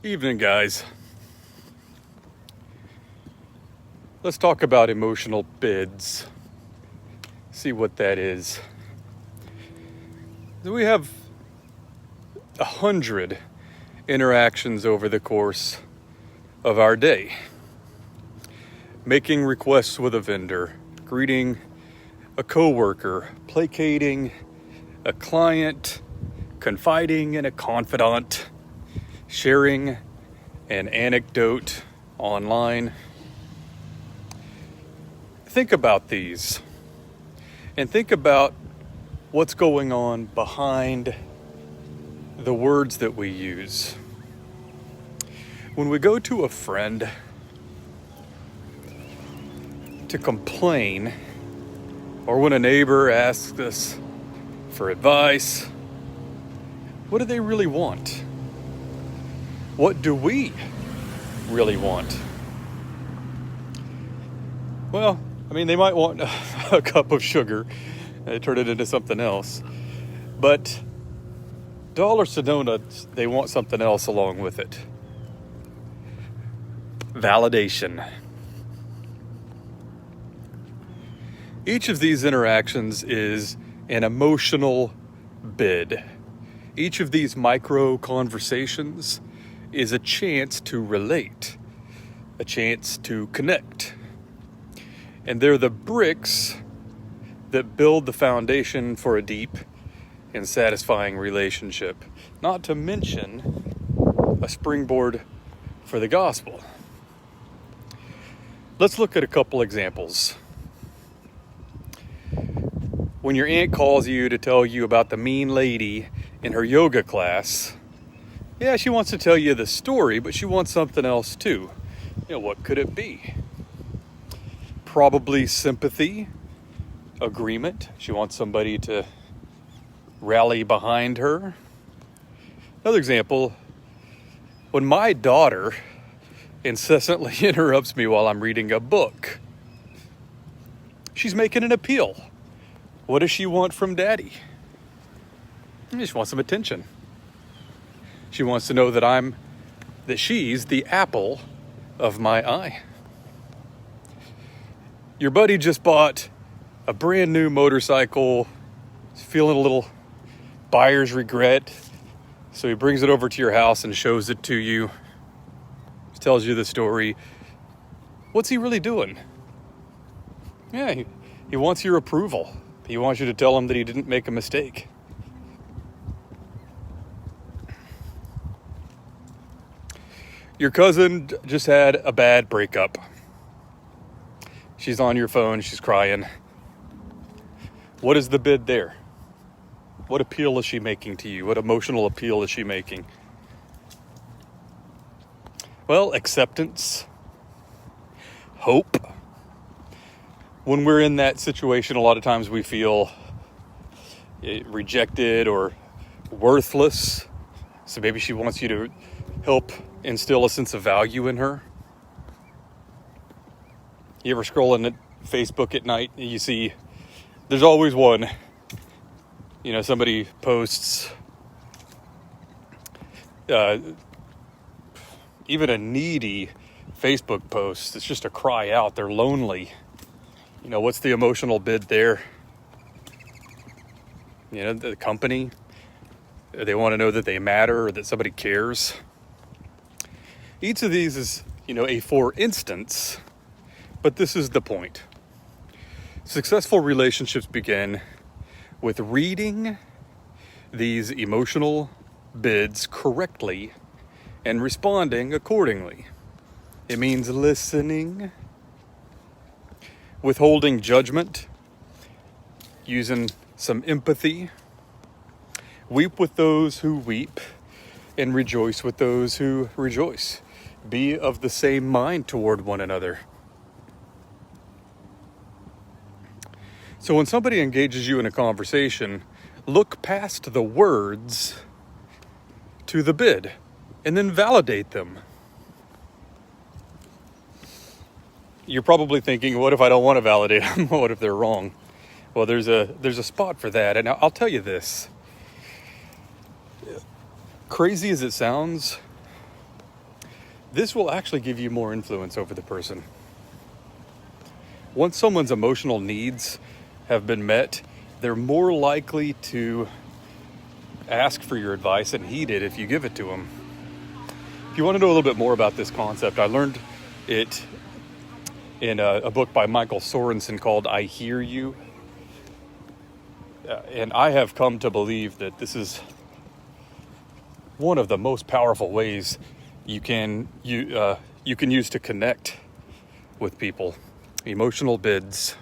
Evening, guys. Let's talk about emotional bids. See what that is. We have 100 interactions over the course of our day. Making requests with a vendor, greeting a coworker, placating a client, confiding in a confidant, sharing an anecdote online. Think about these and think about what's going on behind the words that we use. When we go to a friend to complain, or when a neighbor asks us for advice, what do they really want? What do we really want? Well, they might want a cup of sugar and turn it into something else. But dollars to donuts, they want something else along with it. Validation. Each of these interactions is an emotional bid. Each of these micro conversations is a chance to relate, a chance to connect. And they're the bricks that build the foundation for a deep and satisfying relationship, not to mention a springboard for the gospel. Let's look at a couple examples. When your aunt calls you to tell you about the mean lady in her yoga class, yeah, she wants to tell you the story, but she wants something else too. What could it be? Probably sympathy, agreement. She wants somebody to rally behind her. Another example, when my daughter incessantly interrupts me while I'm reading a book, she's making an appeal. What does she want from daddy? She wants some attention. She wants to know that she's the apple of my eye. Your buddy just bought a brand new motorcycle. He's feeling a little buyer's regret. So he brings it over to your house and shows it to you. He tells you the story. What's he really doing? Yeah, he wants your approval. He wants you to tell him that he didn't make a mistake. Your cousin just had a bad breakup. She's on your phone, she's crying. What is the bid there? What appeal is she making to you? What emotional appeal is she making? Well, acceptance, hope. When we're in that situation, a lot of times we feel rejected or worthless. So maybe she wants you to help instill a sense of value in her. You ever scrolling at Facebook at night and you see there's always one, somebody posts even a needy Facebook post. It's just a cry out. They're lonely. What's the emotional bid there? The company, they want to know that they matter or that somebody cares. Each of these is, a for instance, but this is the point. Successful relationships begin with reading these emotional bids correctly and responding accordingly. It means listening, withholding judgment, using some empathy. Weep with those who weep and rejoice with those who rejoice. Be of the same mind toward one another. So when somebody engages you in a conversation, look past the words to the bid and then validate them. You're probably thinking, what if I don't want to validate them? What if they're wrong? Well, there's a spot for that. And I'll tell you this. Crazy as it sounds, this will actually give you more influence over the person. Once someone's emotional needs have been met, they're more likely to ask for your advice and heed it if you give it to them. If you want to know a little bit more about this concept, I learned it in a book by Michael Sorensen called I Hear You. And I have come to believe that this is one of the most powerful ways you can use to connect with people. Emotional bids.